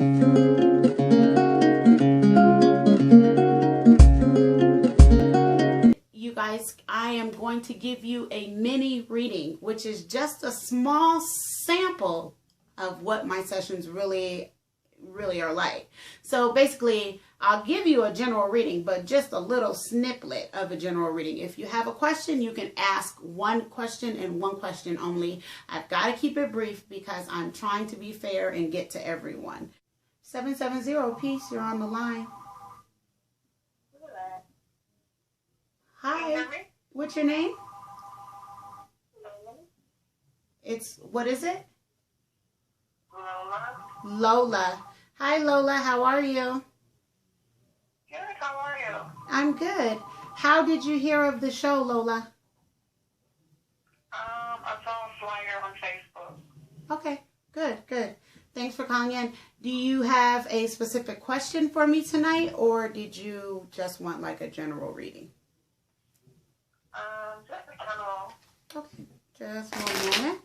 You guys, I am going to give you a mini reading, which is just a small sample of what my sessions really are like. So basically, I'll give you a general reading, but just a little snippet of a general reading. If you have a question, you can ask one question and one question only. I've got to keep it brief because I'm trying to be fair and get to everyone. 770, Peace, you're on the line. Hi, what's your name? It's, what is it? Lola. Hi, Lola. How are you? Good. How are you? I'm good. How did you hear of the show, Lola? I saw a flyer on Facebook. Okay. Good. Thanks for calling in. Do you have a specific question for me tonight, or did you just want like a general reading? Just a general. Okay. Just one moment.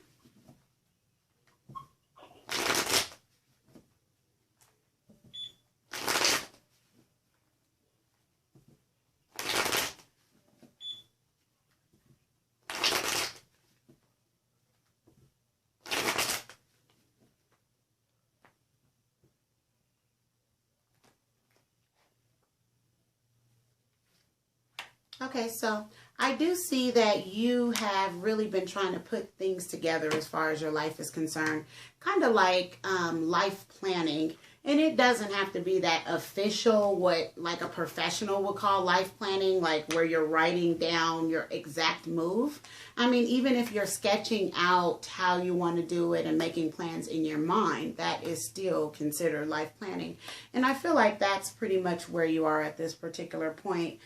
Okay, so I do see that you have really been trying to put things together as far as your life is concerned, kind of like life planning. And it doesn't have to be that official, what like a professional would call life planning, like where you're writing down your exact move. I mean, even if you're sketching out how you want to do it and making plans in your mind, that is still considered life planning. And I feel like that's pretty much where you are at this particular point.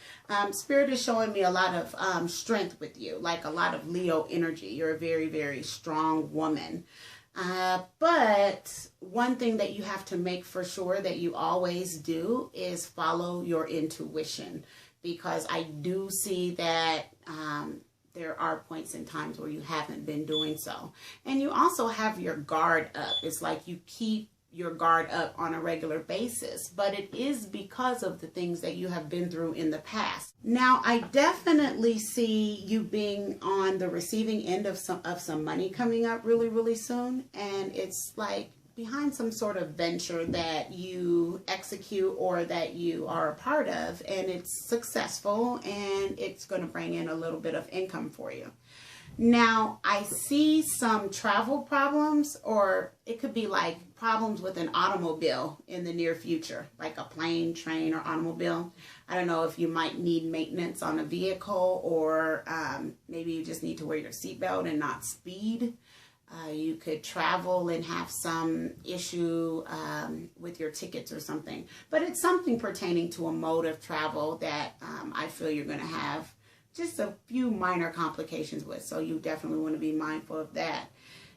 Spirit is showing me a lot of strength with you, like a lot of Leo energy. You're a very, very strong woman. But one thing that you have to make for sure that you always do is follow your intuition, because I do see that there are points in times where you haven't been doing so. And you also have your guard up. It's like you keep your guard up on a regular basis, but it is because of the things that you have been through in the past. Now, I definitely see you being on the receiving end of some money coming up really, really soon. And it's like behind some sort of venture that you execute or that you are a part of, and it's successful and it's going to bring in a little bit of income for you. Now, I see some travel problems, or it could be like problems with an automobile in the near future, like a plane, train, or automobile. I don't know if you might need maintenance on a vehicle, or maybe you just need to wear your seatbelt and not speed. You could travel and have some issue with your tickets or something. But it's something pertaining to a mode of travel that I feel you're going to have just a few minor complications with. So you definitely want to be mindful of that.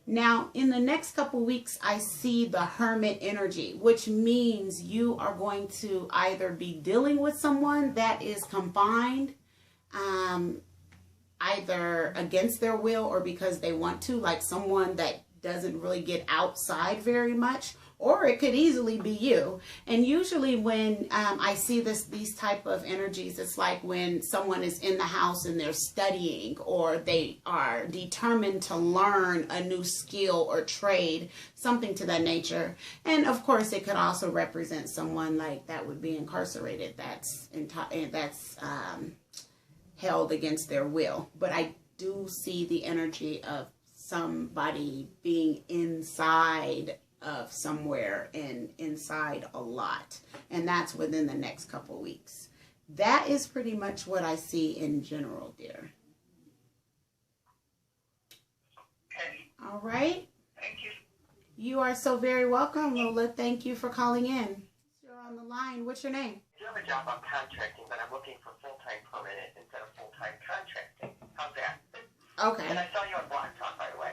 Now, in the next couple weeks, I see the Hermit energy, which means you are going to either be dealing with someone that is confined, either against their will or because they want to, like someone that doesn't really get outside very much, or it could easily be you. And usually when I see these type of energies, it's like when someone is in the house and they're studying, or they are determined to learn a new skill or trade, something to that nature. And of course, it could also represent someone like that would be incarcerated, that's held against their will. But I do see the energy of somebody being inside of somewhere and inside a lot, and that's within the next couple weeks. That is pretty much what I see in general, dear. Okay. All right. Thank you. You are so very welcome, Lola. Thank you for calling in. You're on the line. What's your name? I do have a job on contracting, but I'm looking for full-time permanent instead of full-time contracting. How's that? Okay. And I saw you on Blog Talk, by the way.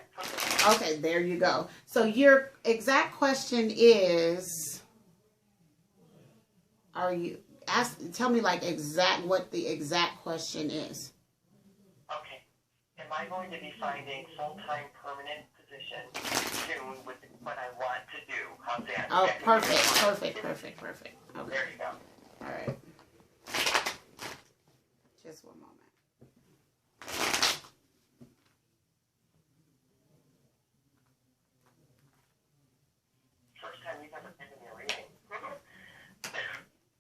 Okay, there you go. So your exact question is, tell me like what the exact question is. Okay. Am I going to be finding full-time permanent position soon with what I want to do. How's that? Oh, That can be perfect, fun. perfect. Okay. There you go. All right. Just one moment. First time you've ever given me a reading.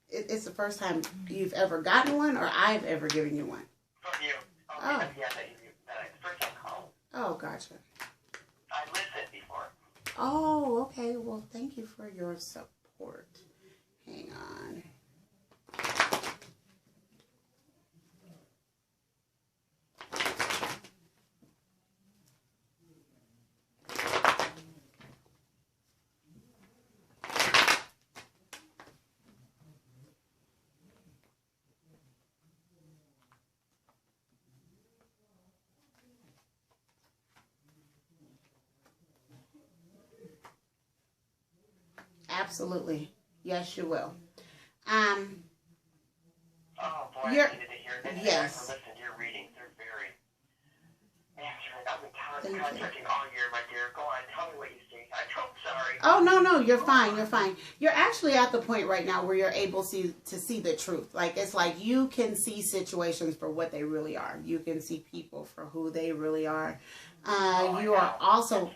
It's the first time you've ever gotten one, or I've ever given you one? From you. Oh. Yeah, the first time call. Oh, gotcha. I listened before. Oh, okay. Well, thank you for your support. Hang on. Absolutely. Yes, you will. Oh, boy, I needed to hear that. Yes. Listen to your readings. They're very accurate. I've been Thank contracting all year, my dear. Go on, tell me what you see. I'm sorry. Oh, no, you're fine. You're fine. You're actually at the point right now where you're able to see the truth. Like, it's like you can see situations for what they really are. You can see people for who they really are. You are also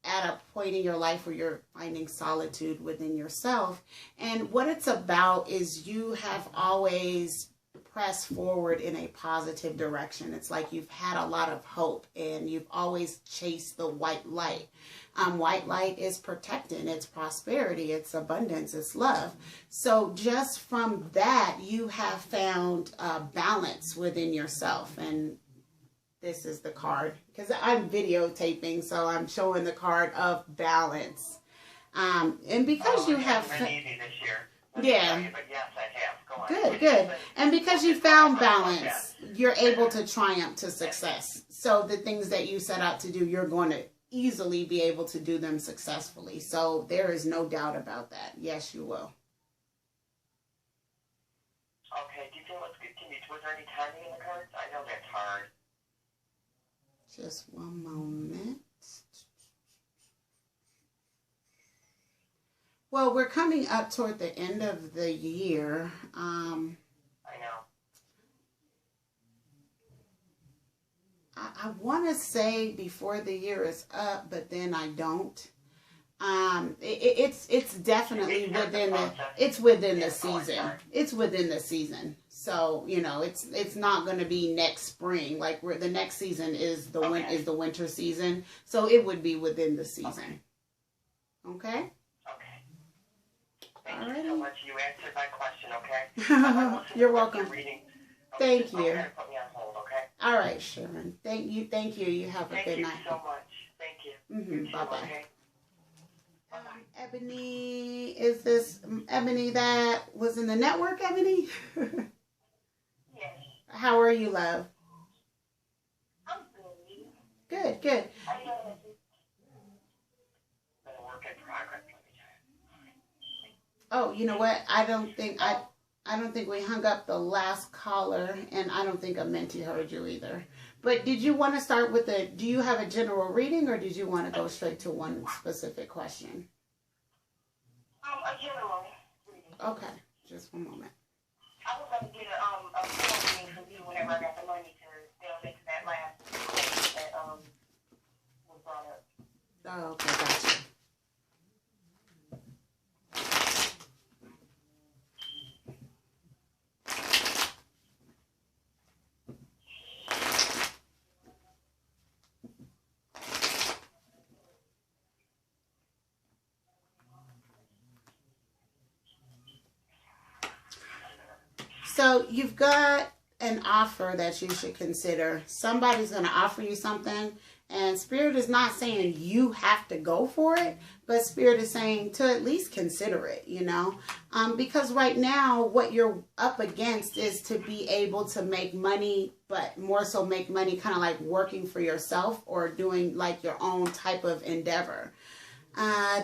at a point in your life where you're finding solitude within yourself. And what it's about is you have always pressed forward in a positive direction. It's like you've had a lot of hope and you've always chased the white light. White light is protecting, it's prosperity, it's abundance, it's love. So just from that, you have found balance within yourself. And this is the card, because I'm videotaping, so I'm showing the card of balance. And because you have... It's been easy this year. Yeah. But yes, I have. Go on. Good. And because you found balance, you're able to triumph to success. So the things that you set out to do, you're going to easily be able to do them successfully. So there is no doubt about that. Yes, you will. Okay. Do you feel it's good? Was there any timing in the cards? I know that's hard. Just one moment. Well, we're coming up toward the end of the year. I know. I want to say before the year is up, but then I don't. It's definitely within the season. It's within the season. So, you know, it's not going to be next spring. Like the next season is the winter season. So it would be within the season. Okay? Thank you so much. You answered my question, okay? You're welcome. Thank you. Okay, put me on hold, okay? All right, Sharon. Thank you. You have a good night. Thank you so much. Thank you. Mm-hmm. Bye-bye. Okay? Ebony, is this Ebony that was in the network, Ebony? Yes. How are you, love? I'm good. Good. I know it's been a work in progress. Oh, you know what? I don't think we hung up the last caller, and I don't think Amenti heard you either. But did you want to start with do you have a general reading, or did you want to go straight to one specific question? A general reading. Okay, just one moment. I was going to get a full reading from you whenever I got the money to delve into that last question that was brought up. Oh, okay, gotcha. So you've got an offer that you should consider. Somebody's going to offer you something, and Spirit is not saying you have to go for it, but Spirit is saying to at least consider it, you know, because right now what you're up against is to be able to make money, but more so make money kind of like working for yourself or doing like your own type of endeavor.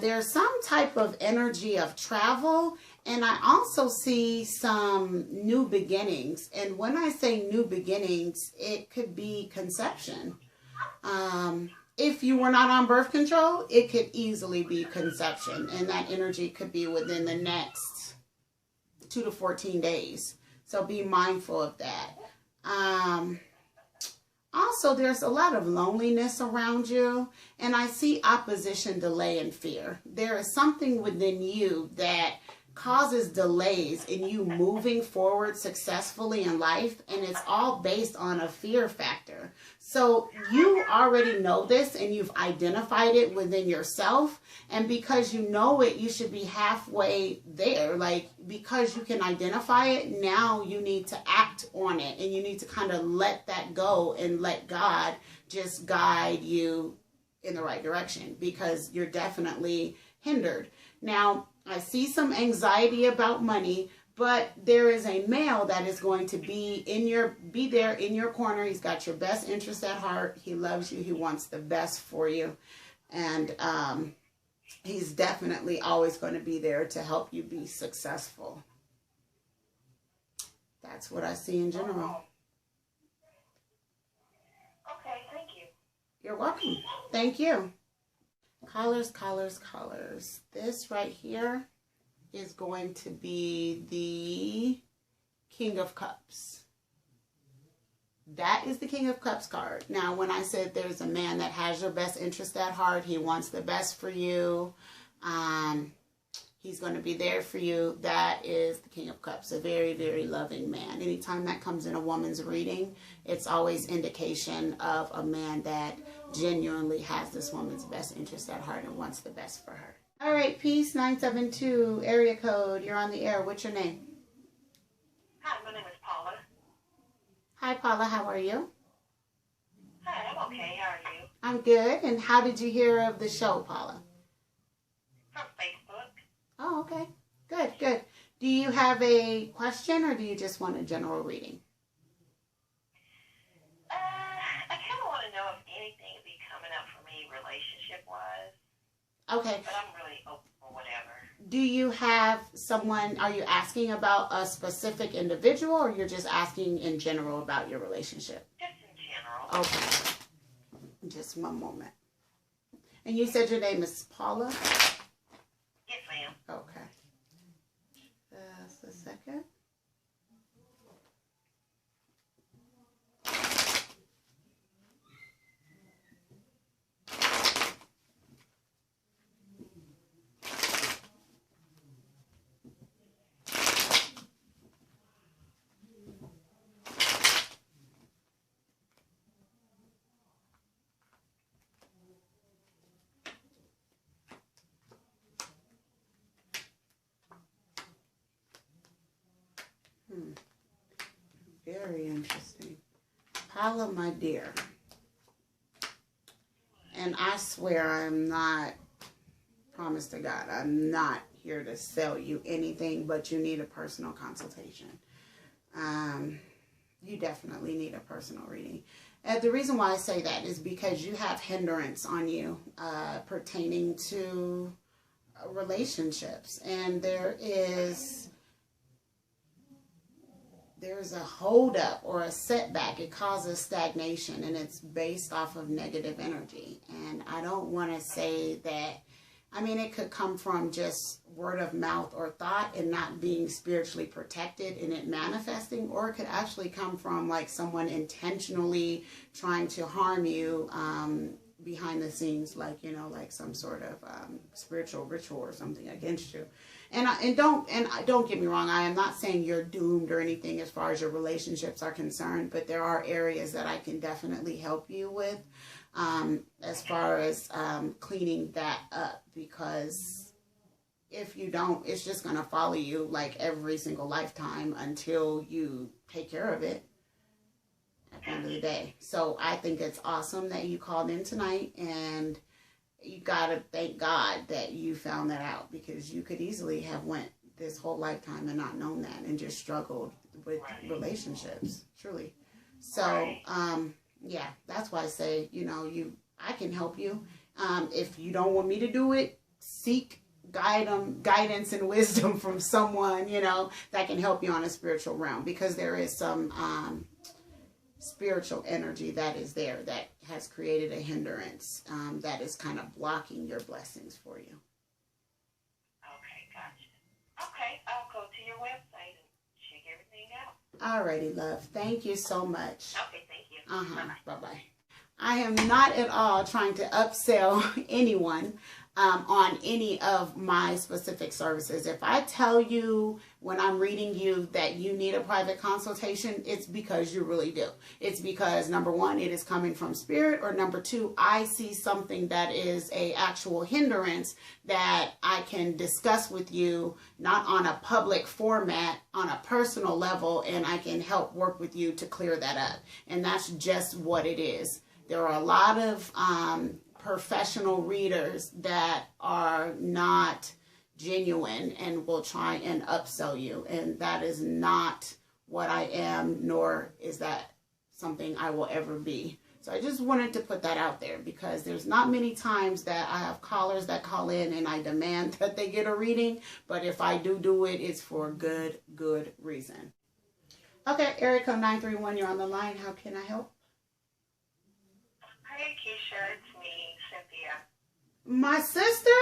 There's some type of energy of travel, and I also see some new beginnings. And when I say new beginnings, it could be conception. if you were not on birth control, it could easily be conception, and that energy could be within the next 2 to 14 days. So be mindful of that. Also, there's a lot of loneliness around you, and I see opposition, delay, and fear. There is something within you that causes delays in you moving forward successfully in life, and it's all based on a fear factor. So you already know this, and you've identified it within yourself, and because you know it, you should be halfway there. Like, because you can identify it, now you need to act on it, and you need to kind of let that go and let God just guide you in the right direction, because you're definitely hindered. Now, I see some anxiety about money, but there is a male that is going to be there in your corner. He's got your best interest at heart. He loves you. He wants the best for you. And he's definitely always going to be there to help you be successful. That's what I see in general. Okay, thank you. You're welcome. Thank you. Callers, callers, callers. This right here is going to be the King of Cups. That is the King of Cups card. Now, when I said there's a man that has your best interest at heart, he wants the best for you, he's going to be there for you, that is the King of Cups, a very, very loving man. Anytime that comes in a woman's reading, it's always indication of a man that genuinely has this woman's best interest at heart and wants the best for her. All right, Peace 972, area code. You're on the air. What's your name? Hi, my name is Paula. Hi, Paula. How are you? Hi, I'm okay. How are you? I'm good. And how did you hear of the show, Paula? From Facebook. Oh, okay. Good, good. Do you have a question, or do you just want a general reading? I kind of want to know if anything would be coming up for me relationship-wise. Okay. But I'm really open for whatever. Do you have someone, are you asking about a specific individual, or you're just asking in general about your relationship? Just in general. Okay. Just one moment. And you said your name is Paula? Yes, ma'am. Okay. Just a second. Very interesting. Paula, my dear. And I swear I'm not, promise to God, I'm not here to sell you anything, but you need a personal consultation. You definitely need a personal reading. And the reason why I say that is because you have hindrance on you pertaining to relationships. And there's a holdup or a setback. It causes stagnation, and it's based off of negative energy. And I don't want to say that, I mean, it could come from just word of mouth or thought and not being spiritually protected and it manifesting, or it could actually come from like someone intentionally trying to harm you behind the scenes, like, you know, like some sort of spiritual ritual or something against you. And don't get me wrong, I am not saying you're doomed or anything as far as your relationships are concerned, but there are areas that I can definitely help you with as far as cleaning that up, because if you don't, it's just going to follow you like every single lifetime until you take care of it at the end of the day. So I think it's awesome that you called in tonight, and you got to thank God that you found that out, because you could easily have went this whole lifetime and not known that and just struggled with relationships, truly. So, yeah, that's why I say, you know, I can help you. If you don't want me to do it, seek guidance and wisdom from someone, you know, that can help you on a spiritual realm, because there is some spiritual energy that is there that has created a hindrance that is kind of blocking your blessings for you. Okay, gotcha. Okay, I'll go to your website and check everything out. Alrighty, love. Thank you so much. Okay, thank you. Bye-bye. Bye-bye. I am not at all trying to upsell anyone on any of my specific services. If I tell you when I'm reading you that you need a private consultation, it's because you really do. It's because, number one, it is coming from spirit, or number two, I see something that is a actual hindrance that I can discuss with you, not on a public format, on a personal level, and I can help work with you to clear that up. And that's just what it is. There are a lot of professional readers that are not genuine and will try and upsell you. And that is not what I am, nor is that something I will ever be. So I just wanted to put that out there, because there's not many times that I have callers that call in and I demand that they get a reading. But if I do it, it's for good reason. Okay, area code 931, you're on the line. How can I help? Hey, Kisha, it's me, Cynthia. My sister?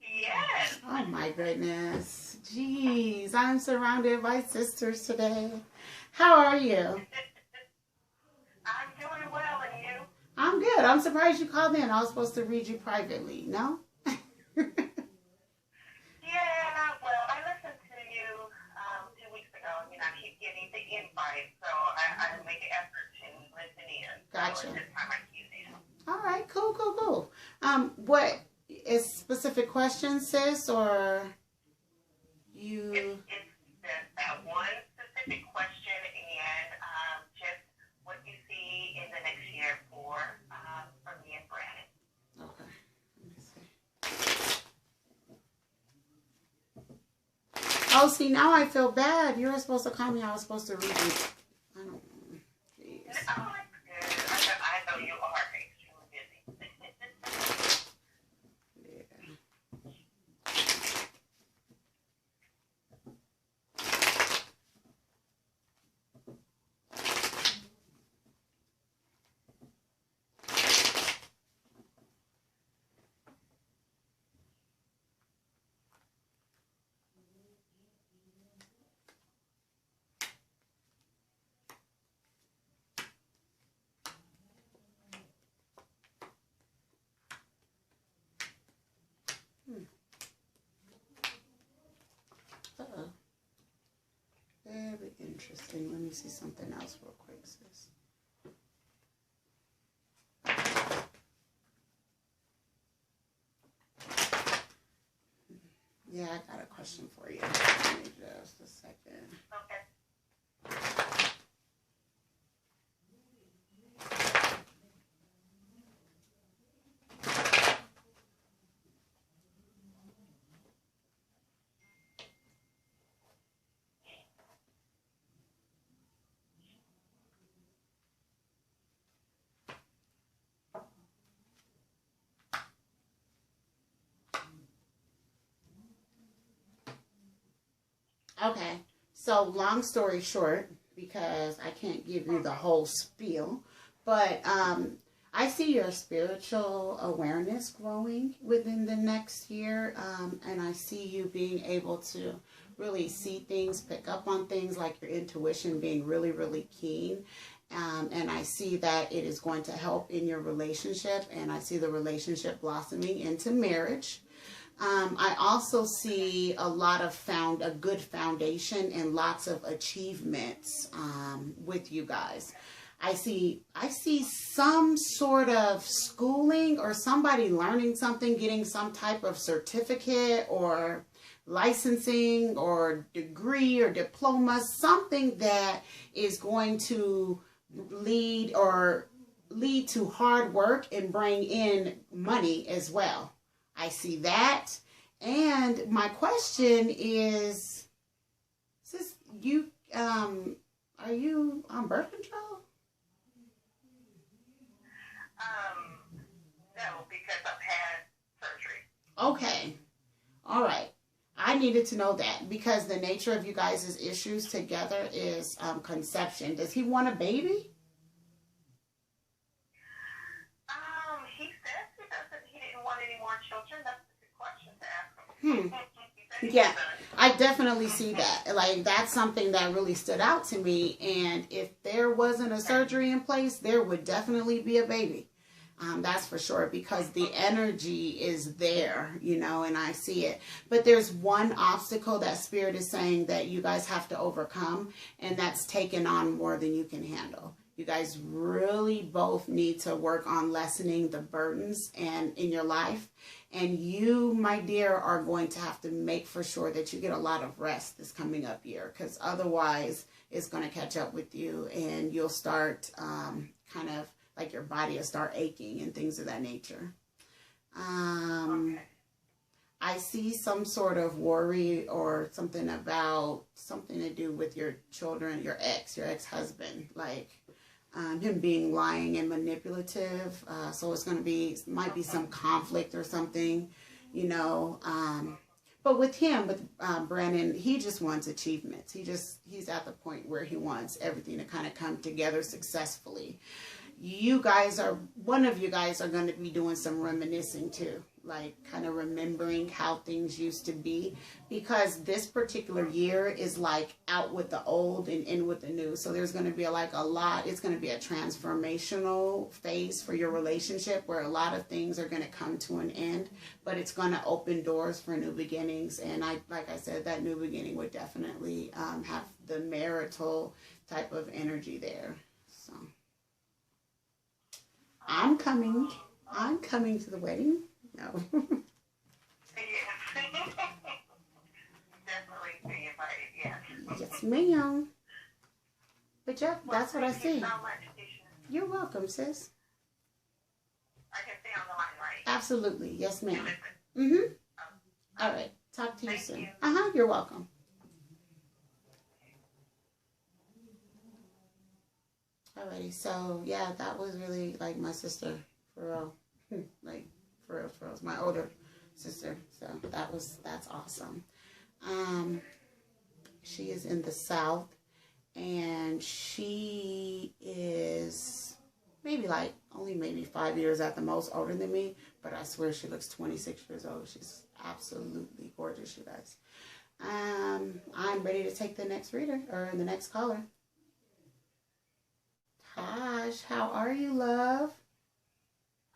Yes. Oh my goodness. Jeez, I'm surrounded by sisters today. How are you? I'm doing well, and you? I'm good. I'm surprised you called in. I was supposed to read you privately. No? Yeah, well, I listened to you 2 weeks ago. You know, I keep getting the invite, so I make an effort to listen in. Gotcha. So this time I cue in. All right, cool. What is specific questions, sis, or you? It's that one specific question, and just what you see in the next year for me and Brandon. Okay. Let me see. Oh, see, now I feel bad. You were supposed to call me. I was supposed to read you. I don't know. Jeez. Oh, that's good. I know you are extremely busy. Uh-oh. Very interesting. Let me see something else real quick, sis. Yeah, I got a question for you. Give me just a second. Okay. Okay, so long story short, because I can't give you the whole spiel, but I see your spiritual awareness growing within the next year, and I see you being able to really see things, pick up on things, like your intuition being really keen. And I see that it is going to help in your relationship, and I see the relationship blossoming into marriage. I also see a lot of a good foundation and lots of achievements with you guys. I see some sort of schooling, or somebody learning something, getting some type of certificate or licensing or degree or diploma, something that is going to lead to hard work and bring in money as well. I see that. And my question is you, are you on birth control? No, because I've had surgery. Okay. All right. I I needed to know that because the nature of you guys' issues together is conception. Does he want a baby? He says he didn't want any more children. That's a good question to ask him. Yeah, I definitely see that. Like, that's something that really stood out to me. And if there wasn't a surgery in place, there would definitely be a baby. That's for sure, because the energy is there, you know, and I see it. But there's one obstacle that Spirit is saying that you guys have to overcome, and that's taking on more than you can handle. You guys really both need to work on lessening the burdens and in your life. And you, my dear, are going to have to make for sure that you get a lot of rest this coming up year, because otherwise it's going to catch up with you and you'll start kind of like your body will start aching and things of that nature. Okay. I see some sort of worry or something about something to do with your children, your ex-husband, like him being lying and manipulative. So it's going to be, might be some conflict or something, you know. But with him, with Brandon, he just wants achievements. He's at the point where he wants everything to kind of come together successfully. One of you guys are going to be doing some reminiscing too, like kind of remembering how things used to be, because this particular year is like out with the old and in with the new. So there's going to be it's going to be a transformational phase for your relationship where a lot of things are going to come to an end, but it's going to open doors for new beginnings. And like I said, that new beginning would definitely have the marital type of energy there. So I'm coming to the wedding. No. Definitely be invited, yes. Yes, ma'am. But yeah, that's what I see. Thank you so much, Kisha. You're welcome, sis. I can stay on the line, right? Absolutely. Yes, You ma'am. listen. Mm-hmm. All right. Talk to you Thank soon. you. You're welcome. Alrighty, so yeah, that was really like my sister, for real. Like, for real. It's my older sister. So that's awesome. She is in the South, and she is maybe only 5 years at the most older than me, but I swear she looks 26 years old. She's absolutely gorgeous, you guys. I'm ready to take the next reader, or the next caller. Tosh, how are you, love?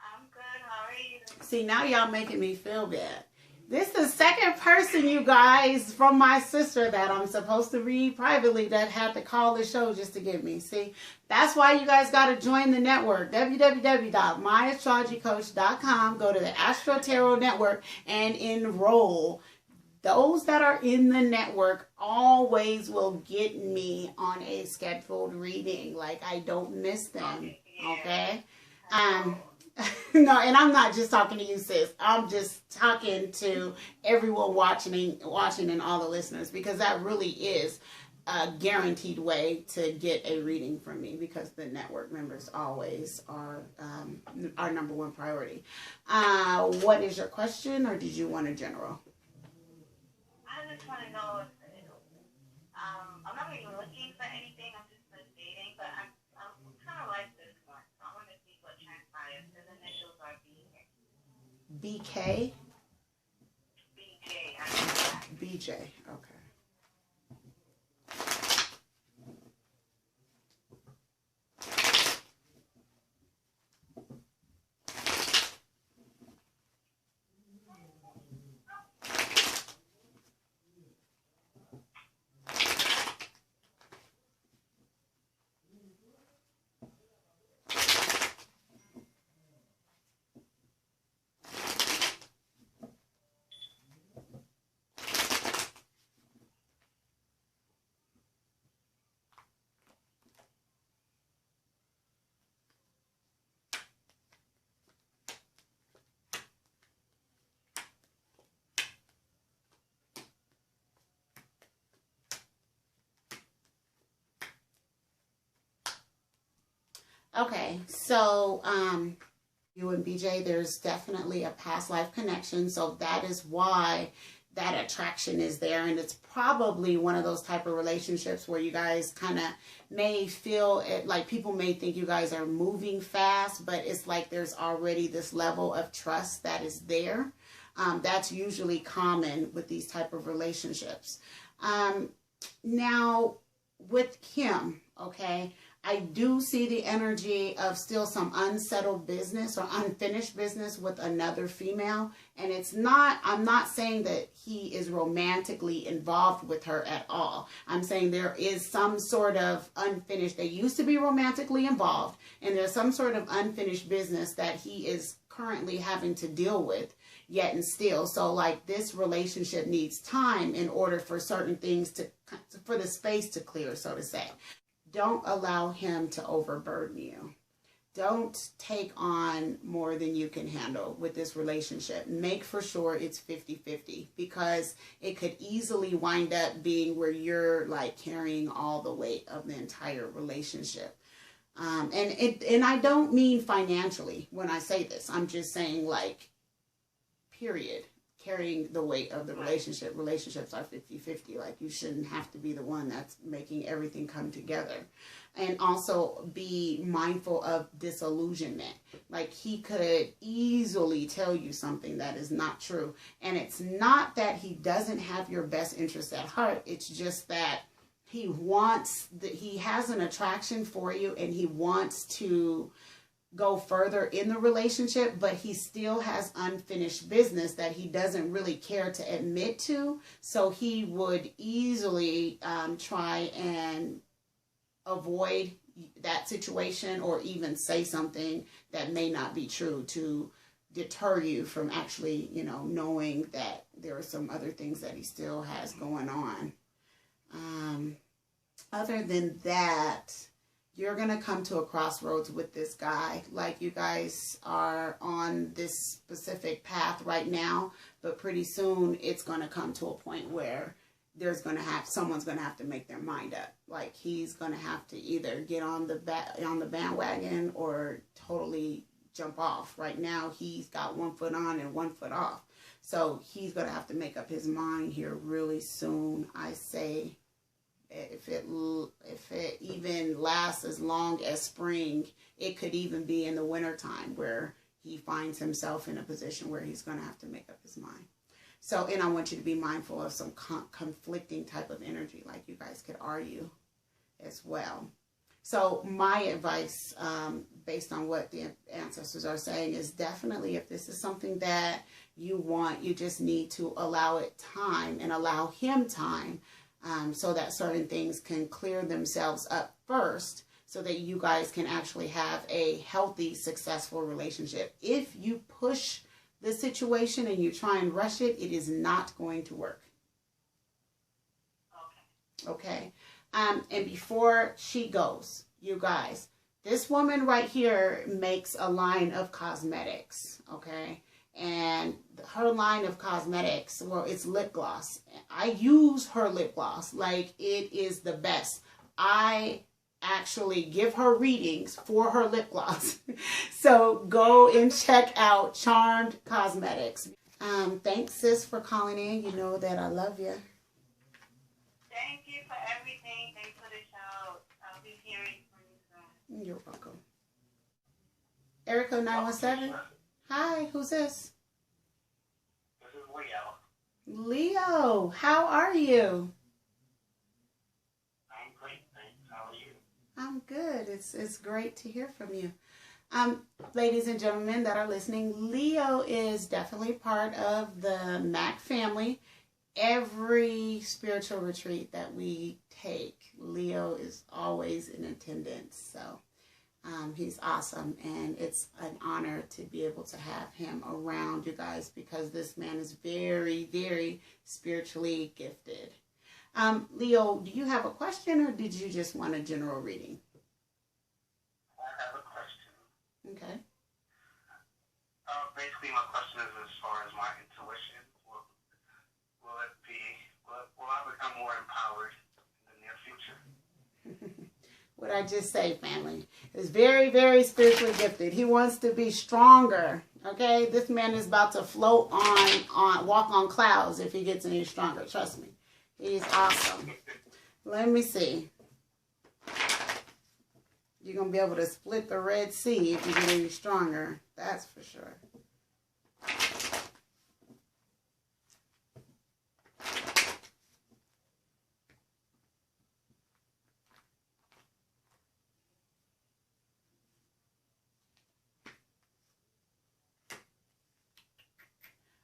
I'm good. How are you? See, now y'all making me feel bad. This is the second person, you guys, from my sister that I'm supposed to read privately that had to call the show just to get me. See, that's why you guys got to join the network. www.myastrologycoach.com. Go to the Astro Tarot Network and enroll. Those that are in the network always will get me on a scheduled reading. Like, I don't miss them. Okay? No, and I'm not just talking to you, sis. I'm just talking to everyone watching and all the listeners, because that really is a guaranteed way to get a reading from me, because the network members always are our number one priority. What is your question, or did you want a general? I just want to know if I'm not really looking for anything. I'm just dating, but I'm kind of like this one. So I want to see what transpires. His initials are BK? BJ. BJ, okay. Okay, so you and BJ, there's definitely a past life connection. So that is why that attraction is there, and it's probably one of those type of relationships where you guys kind of may feel it, like people may think you guys are moving fast, but it's like there's already this level of trust that is there. That's usually common with these type of relationships. Now with Kim, okay, I do see the energy of still some unsettled business or unfinished business with another female. And it's not, I'm not saying that he is romantically involved with her at all. I'm saying there is some sort of unfinished, they used to be romantically involved, and there's some sort of unfinished business that he is currently having to deal with yet and still. So like this relationship needs time in order for certain things for the space to clear, so to say. Don't allow him to overburden you. Don't take on more than you can handle with this relationship. Make for sure it's 50-50, because it could easily wind up being where you're like carrying all the weight of the entire relationship. And I don't mean financially when I say this. I'm just saying like, period. Carrying the weight of the relationship. Relationships are 50-50. Like you shouldn't have to be the one that's making everything come together. And also be mindful of disillusionment. Like he could easily tell you something that is not true. And it's not that he doesn't have your best interest at heart. It's just that he has an attraction for you, and he wants to go further in the relationship, but he still has unfinished business that he doesn't really care to admit to. So he would easily try and avoid that situation, or even say something that may not be true to deter you from actually, you know, knowing that there are some other things that he still has going on. Other than that, you're going to come to a crossroads with this guy. Like you guys are on this specific path right now, but pretty soon it's going to come to a point where someone's going to have to make their mind up. Like he's going to have to either get on the bandwagon or totally jump off. Right now he's got one foot on and one foot off. So he's going to have to make up his mind here really soon. I say, if it even lasts as long as spring, it could even be in the wintertime where he finds himself in a position where he's going to have to make up his mind. So, and I want you to be mindful of some conflicting type of energy, like you guys could argue as well. So my advice, based on what the ancestors are saying, is definitely if this is something that you want, you just need to allow it time and allow him time. So that certain things can clear themselves up first, so that you guys can actually have a healthy, successful relationship. If you push the situation and you try and rush it, it is not going to work. Okay. And before she goes, you guys, this woman right here makes a line of cosmetics, okay? And her line of cosmetics, well, it's lip gloss. I use her lip gloss. Like, it is the best. I actually give her readings for her lip gloss. So go and check out Charmed Cosmetics. Thanks, sis, for calling in. You know that I love you. Thank you for everything. Thanks for the show. I'll be hearing from you soon. You're welcome. Erica 917. Hi, who's this? This is Leo. Leo, how are you? I'm great, thanks. How are you? I'm good. It's great to hear from you. Ladies and gentlemen that are listening, Leo is definitely part of the MAC family. Every spiritual retreat that we take, Leo is always in attendance. So he's awesome, and it's an honor to be able to have him around you guys, because this man is very, very spiritually gifted. Leo, do you have a question, or did you just want a general reading? I have a question. Okay. Basically, my question is as far as my intuition. Will I become more empowered in the near future? What I just say, family, is very, very spiritually gifted. He wants to be stronger, Okay, this man is about to float on walk on clouds if he gets any stronger. Trust me, he's awesome. Let me see. You're gonna be able to split the Red Sea if you get any stronger. That's for sure.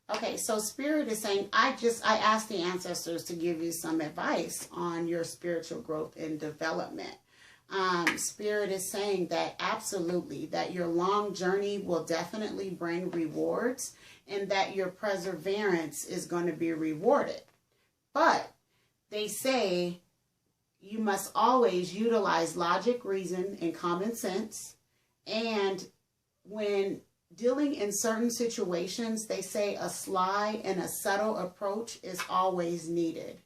Okay, so Spirit is saying, I asked the ancestors to give you some advice on your spiritual growth and development. Spirit is saying that absolutely, that your long journey will definitely bring rewards and that your perseverance is going to be rewarded. But they say you must always utilize logic, reason, and common sense. And when dealing in certain situations, they say a sly and a subtle approach is always needed.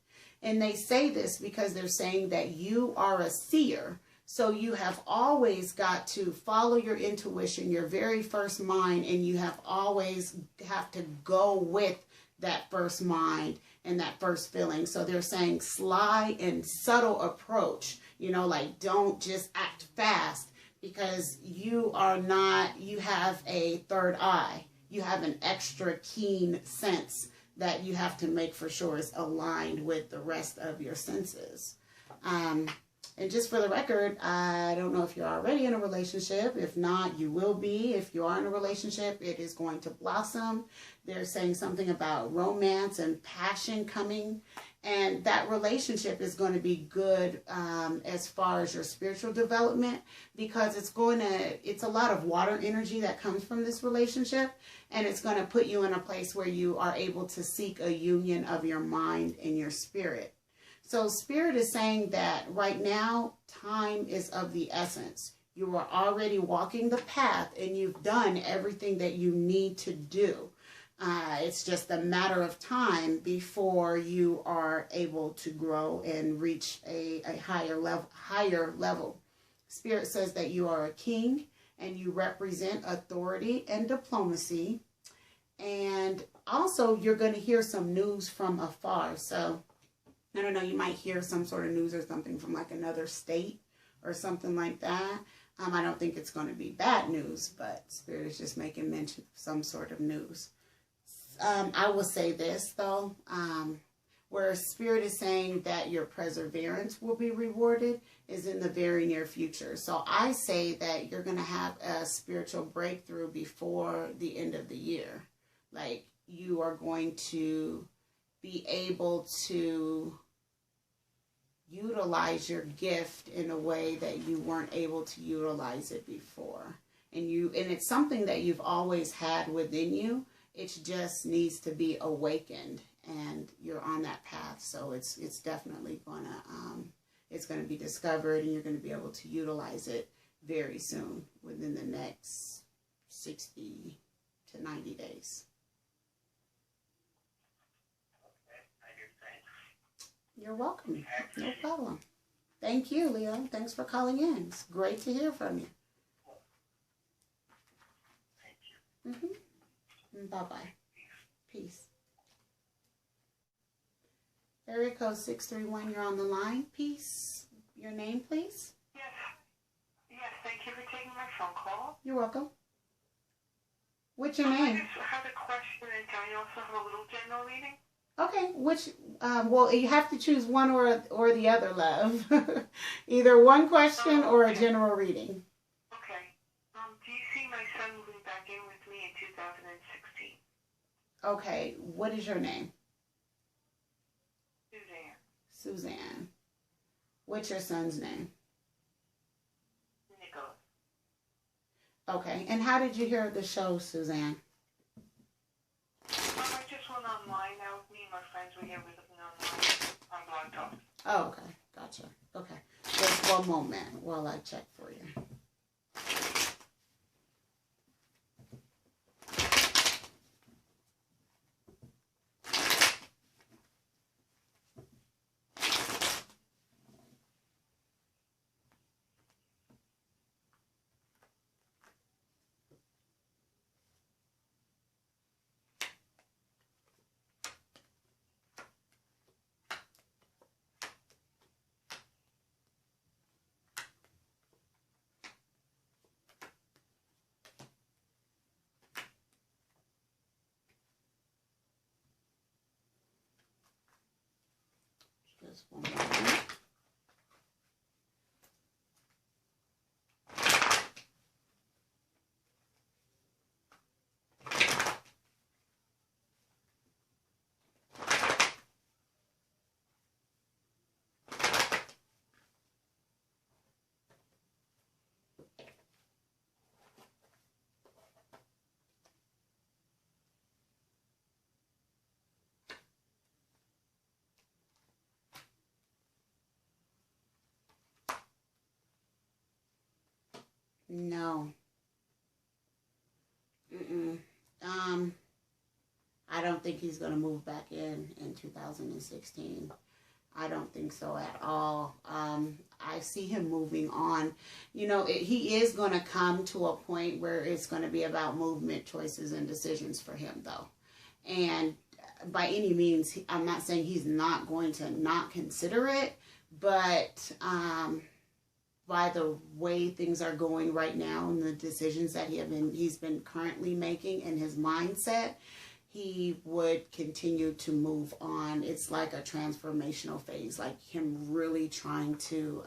And they say this because they're saying that you are a seer. So you have always got to follow your intuition, your very first mind, and you have always have to go with that first mind and that first feeling. So they're saying sly and subtle approach, you know, like don't just act fast. Because you have a third eye. You have an extra keen sense that you have to make for sure is aligned with the rest of your senses. And just for the record, I don't know if you're already in a relationship. If not, you will be. If you are in a relationship, it is going to blossom. They're saying something about romance and passion coming. And that relationship is going to be good as far as your spiritual development, because it's a lot of water energy that comes from this relationship, and it's going to put you in a place where you are able to seek a union of your mind and your spirit. So Spirit is saying that right now, time is of the essence. You are already walking the path and you've done everything that you need to do. It's just a matter of time before you are able to grow and reach a higher level. Spirit says that you are a king and you represent authority and diplomacy. And also you're going to hear some news from afar. So I don't know, you might hear some sort of news or something from like another state or something like that. I don't think it's going to be bad news, but Spirit is just making mention of some sort of news. I will say this, though, where Spirit is saying that your perseverance will be rewarded is in the very near future. So I say that you're going to have a spiritual breakthrough before the end of the year. Like, you are going to be able to utilize your gift in a way that you weren't able to utilize it before. And it's something that you've always had within you. It just needs to be awakened, and you're on that path. So it's definitely gonna be discovered, and you're gonna be able to utilize it very soon, within the next 60 to 90 days. You're welcome. No problem. Thank you, Leo. Thanks for calling in. It's great to hear from you. Thank you. Bye-bye. Peace. Area code 631, you're on the line. Peace. Your name, please? Yes, thank you for taking my phone call. You're welcome. What's your name? I just had a question, and can I also have a little general reading? Okay, well, you have to choose one or the other, love. Either one question or a general reading. Okay. Do you see my son moving back in with me in 2016? Okay, what is your name? Suzanne. Suzanne. What's your son's name? Nicholas. Okay, and how did you hear of the show, Suzanne? I just went online. Now me and my friends were here. We're looking online on Blog Talk. Oh, okay. Gotcha. Okay. Just one moment while I check for you. Just one moment. No. I don't think he's going to move back in 2016. I don't think so at all. I see him moving on. You know, he is going to come to a point where it's going to be about movement, choices, and decisions for him, though. And by any means, I'm not saying he's not going to not consider it, but by the way things are going right now and the decisions that he's been currently making in his mindset, he would continue to move on. It's like a transformational phase, like him really trying to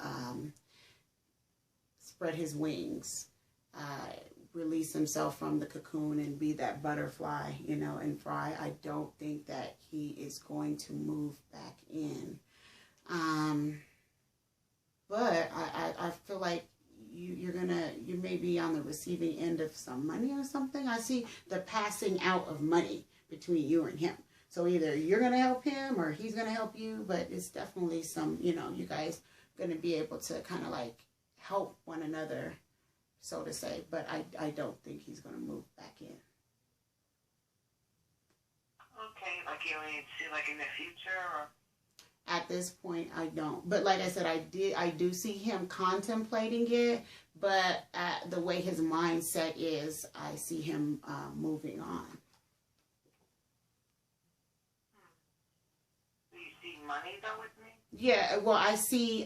spread his wings, release himself from the cocoon and be that butterfly, you know, and fly. I don't think that he is going to move back in. But I feel like you may be on the receiving end of some money or something. I see the passing out of money between you and him. So either you're going to help him or he's going to help you, but it's definitely some, you know, you guys going to be able to kind of like help one another, so to say. But I don't think he's going to move back in. Okay, like you only see like in the future or? At this point, I don't. But like I said, I do see him contemplating it. But the way his mindset is, I see him moving on. Do you see money though with me? Yeah. Well, I see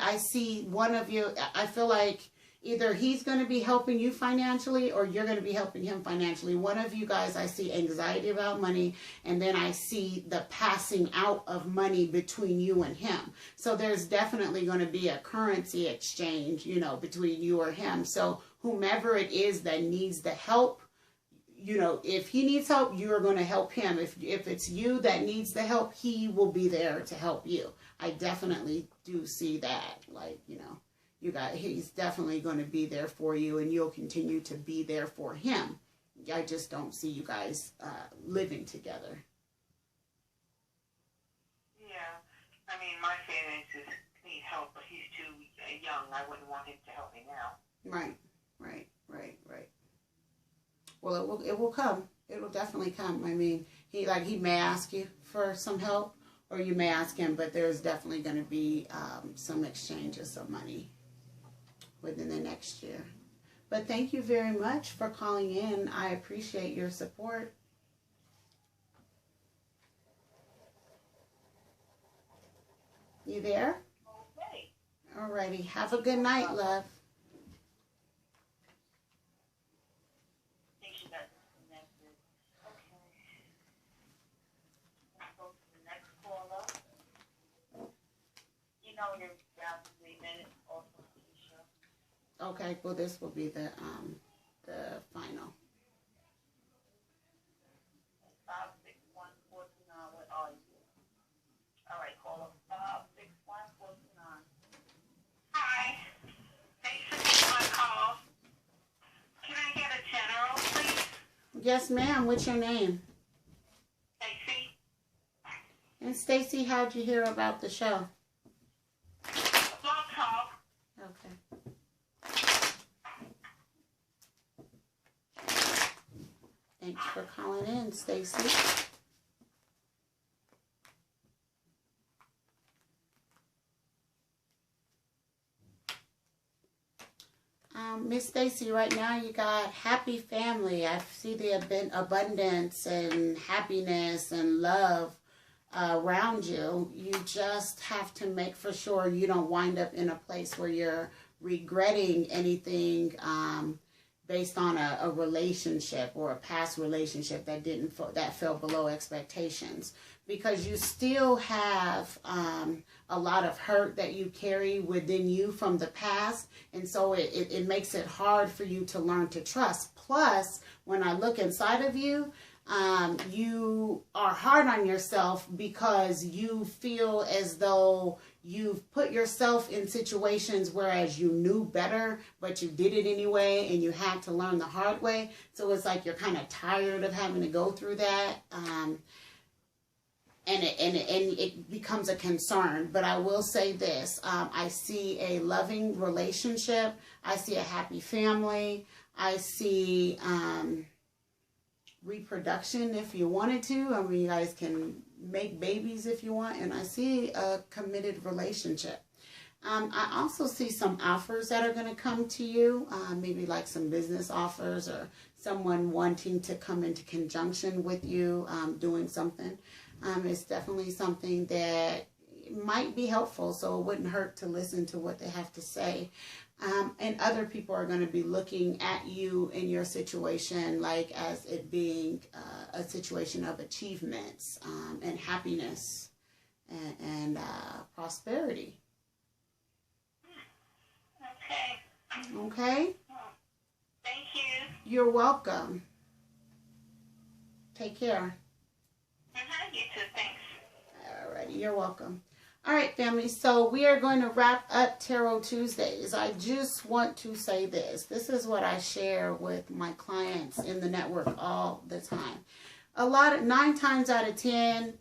one of you. I feel like either he's going to be helping you financially or you're going to be helping him financially. One of you guys, I see anxiety about money, and then I see the passing out of money between you and him. So there's definitely going to be a currency exchange, you know, between you or him. So whomever it is that needs the help, you know, if he needs help, you're going to help him. If it's you that needs the help, he will be there to help you. I definitely do see that, like, you know. He's definitely going to be there for you, and you'll continue to be there for him. I just don't see you guys living together. Yeah. I mean, my finances need help, but he's too young. I wouldn't want him to help me now. Right. Well, it will come. It will definitely come. I mean, he may ask you for some help, or you may ask him, but there's definitely going to be some exchanges of money within the next year. But thank you very much for calling in. I appreciate your support. You there? Okay. Alrighty. Have a good night, love. I think she got disconnected. Okay. Let's go to the next caller. You know you're down to 3 minutes also, Kisha. Okay, well, this will be the final. 561-429. What are you? All right, caller 561-429. Hi. Thanks for taking my call. Can I get a general, please? Yes, ma'am. What's your name? Stacy? And Stacy, how'd you hear about the show? Blog Talk. Okay. Thanks for calling in, Stacy. Miss Stacy, right now you got happy family. I see the abundance and happiness and love around you. You just have to make for sure you don't wind up in a place where you're regretting anything based on a relationship or a past relationship that fell below expectations. because you still have a lot of hurt that you carry within you from the past. And so it makes it hard for you to learn to trust. Plus, when I look inside of you, you are hard on yourself because you feel as though you've put yourself in situations whereas you knew better, but you did it anyway and you had to learn the hard way. So it's like you're kind of tired of having to go through that. And it becomes a concern. But I will say this, I see a loving relationship. I see a happy family. I see reproduction if you wanted to. I mean, you guys can make babies if you want. And I see a committed relationship. I also see some offers that are going to come to you, maybe like some business offers or someone wanting to come into conjunction with you doing something. It's definitely something that might be helpful, so it wouldn't hurt to listen to what they have to say. And other people are going to be looking at you in your situation like as it being a situation of achievements and happiness and prosperity. Okay. Okay? Thank you. You're welcome. Take care. You too, thanks. Alrighty, you're welcome. All right, family, so we are going to wrap up Tarot Tuesdays. I just want to say this. This is what I share with my clients in the network all the time. 9 times out of 10,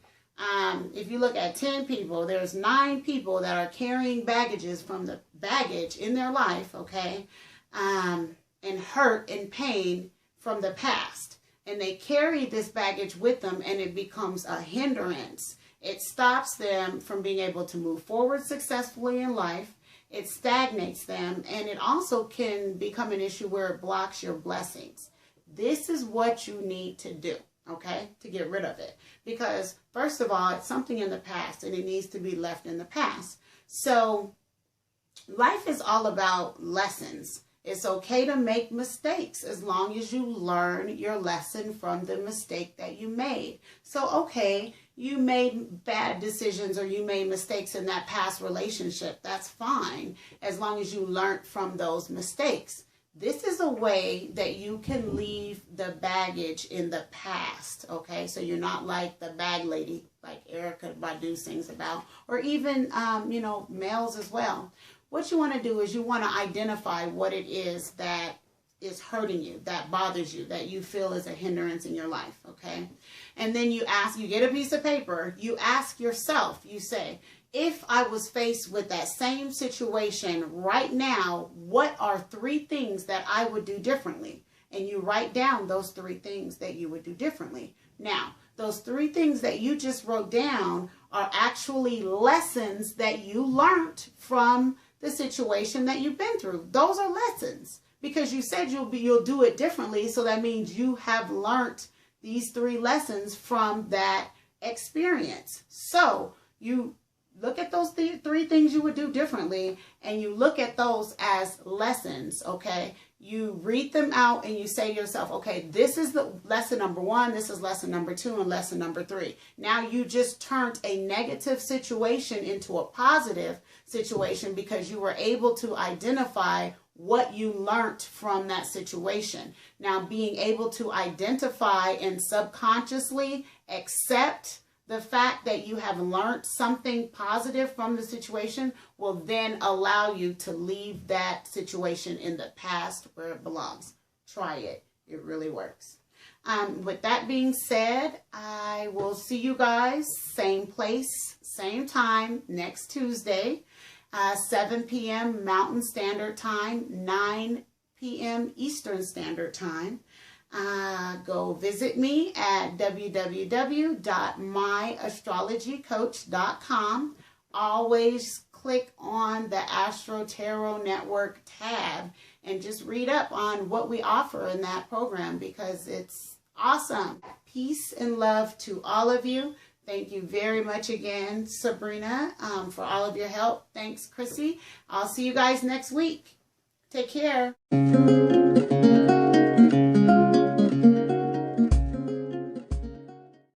if you look at 10 people, there's 9 people that are carrying baggages from the baggage in their life, okay, and hurt and pain from the past. And they carry this baggage with them, and it becomes a hindrance. It stops them from being able to move forward successfully in life. It stagnates them, and it also can become an issue where it blocks your blessings. This is what you need to do, okay, to get rid of it. Because, first of all, it's something in the past, and it needs to be left in the past. So, life is all about lessons. It's okay to make mistakes as long as you learn your lesson from the mistake that you made. So, okay, you made bad decisions or you made mistakes in that past relationship. That's fine as long as you learned from those mistakes. This is a way that you can leave the baggage in the past, okay? So you're not like the bag lady, like Erica Badu sings about, or even, males as well. What you want to do is you want to identify what it is that is hurting you, that bothers you, that you feel is a hindrance in your life, okay? And then you get a piece of paper, you ask yourself, you say, if I was faced with that same situation right now, what are 3 things that I would do differently? And you write down those 3 things that you would do differently. Now, those 3 things that you just wrote down are actually lessons that you learned from the situation that you've been through. Those are lessons because you said you'll do it differently. So that means you have learned these 3 lessons from that experience. So you look at those 3 things you would do differently and you look at those as lessons, okay? You read them out and you say to yourself, okay, this is the lesson number 1, this is lesson number 2, and lesson number 3. Now you just turned a negative situation into a positive situation because you were able to identify what you learned from that situation. Now being able to identify and subconsciously accept the fact that you have learned something positive from the situation will then allow you to leave that situation in the past where it belongs. Try it. It really works. With that being said, I will see you guys same place, same time next Tuesday, 7 p.m. Mountain Standard Time, 9 p.m. Eastern Standard Time. Go visit me at www.myastrologycoach.com. Always click on the Astro Tarot Network tab and just read up on what we offer in that program because it's awesome. Peace and love to all of you. Thank you very much again, Sabrina, for all of your help. Thanks, Chrissy. I'll see you guys next week. Take care.